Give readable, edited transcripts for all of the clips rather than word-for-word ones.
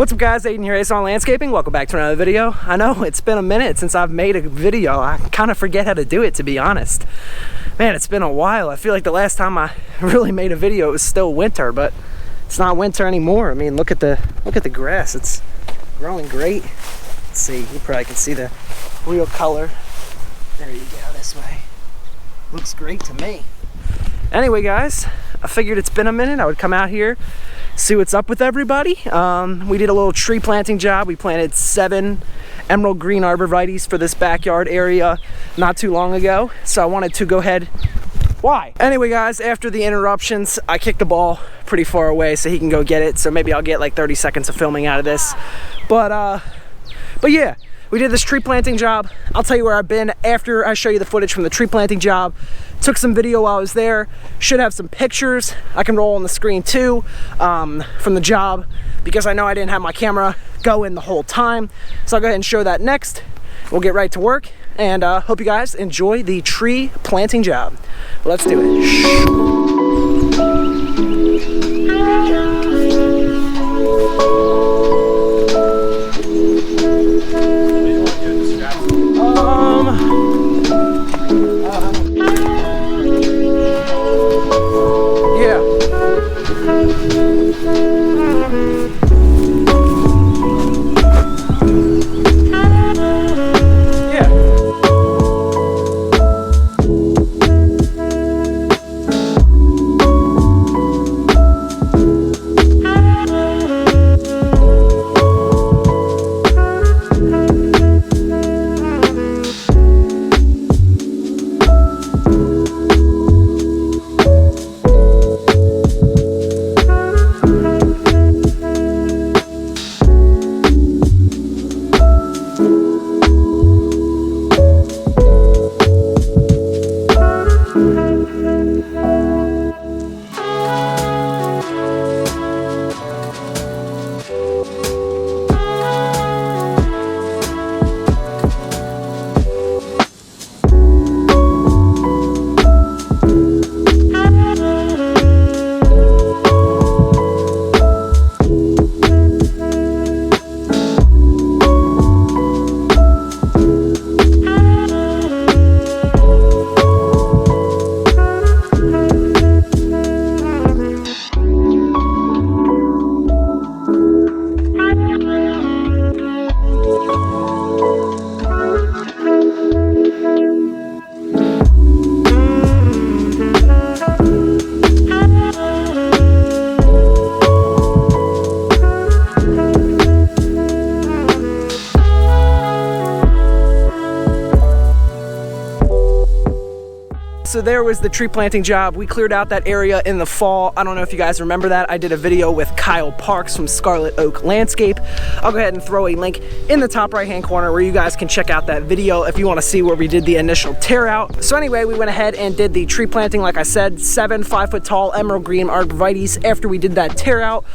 What's up guys, Aiden here, Ace on Landscaping. Welcome back to another video. I know it's been a minute since I've made a video. I kind of forget how to do it, to be honest. Man, it's been a while. I feel like the last time I really made a video it was still winter, but it's not winter anymore. I mean, look at the grass. It's growing great. Let's see, you probably can see the real color. There you go, this way. Looks great to me. Anyway guys, I figured it's been a minute. I would come out here, see what's up with everybody. We did a little tree planting job. We planted 7 emerald green arborvitaes for this backyard area not too long ago. So I wanted to go ahead. Why? Anyway guys, after the interruptions, I kicked the ball pretty far away so he can go get it. So maybe I'll get like 30 seconds of filming out of this. But yeah, we did this tree planting job. I'll tell you where I've been after I show you the footage from the tree planting job. Took some video while I was there. Should have some pictures I can roll on the screen too from the job, because I know I didn't have my camera going the whole time. So I'll go ahead and show that next. We'll get right to work, and hope you guys enjoy the tree planting job. Let's do it. So there was the tree planting job. We cleared out that area in the fall. I don't know if you guys remember that. I did a video with Kyle Parks from Scarlet Oak Landscape. I'll go ahead and throw a link in the top right hand corner where you guys can check out that video if you want to see where we did the initial tear out. So anyway, we went ahead and did the tree planting, like I said, 7 5-foot tall emerald green arborvitaes. After we did that tear out,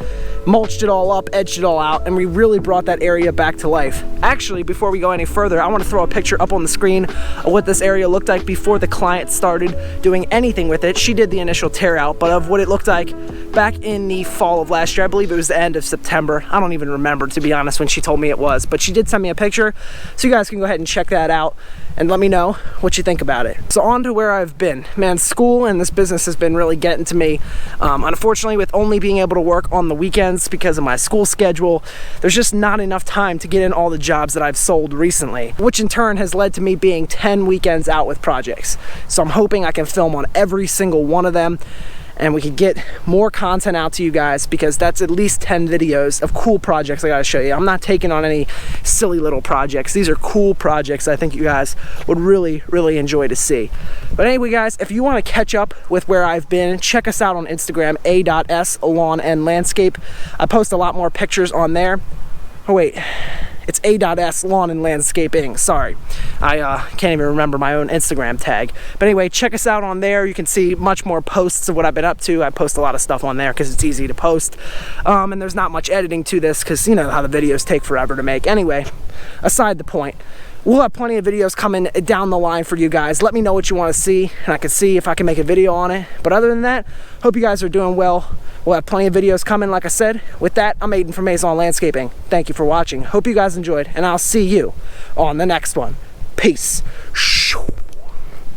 mulched it all up, edged it all out, and we really brought that area back to life. Actually, before we go any further, I want to throw a picture up on the screen of what this area looked like before the client started doing anything with it. She did the initial tear out, but of what it looked like back in the fall of last year. I believe it was the end of September. I don't even remember, to be honest, when she told me it was, but she did send me a picture, so you guys can go ahead and check that out and let me know what you think about it. So on to where I've been. Man, school and this business has been really getting to me. Unfortunately, with only being able to work on the weekends because of my school schedule, there's just not enough time to get in all the jobs that I've sold recently, which in turn has led to me being 10 weekends out with projects. So I'm hoping I can film on every single one of them, and we can get more content out to you guys, because that's at least 10 videos of cool projects I gotta show you. I'm not taking on any silly little projects. These are cool projects I think you guys would really, really enjoy to see. But anyway guys, if you want to catch up with where I've been, check us out on Instagram, a.s lawn and landscape. I post a lot more pictures on there. Oh wait, it's a.s lawn and landscaping. Sorry, I can't even remember my own Instagram tag. But anyway, check us out on there. You can see much more posts of what I've been up to. I post a lot of stuff on there because it's easy to post, and there's not much editing to this because you know how the videos take forever to make. Anyway, aside the point, We'll have plenty of videos coming down the line for you guys. Let me know what you want to see, and I can see if I can make a video on it. But other than that, hope you guys are doing well. We'll have plenty of videos coming, like I said. With that, I'm Aiden from Maison Landscaping. Thank you for watching. Hope you guys enjoyed, and I'll see you on the next one. Peace.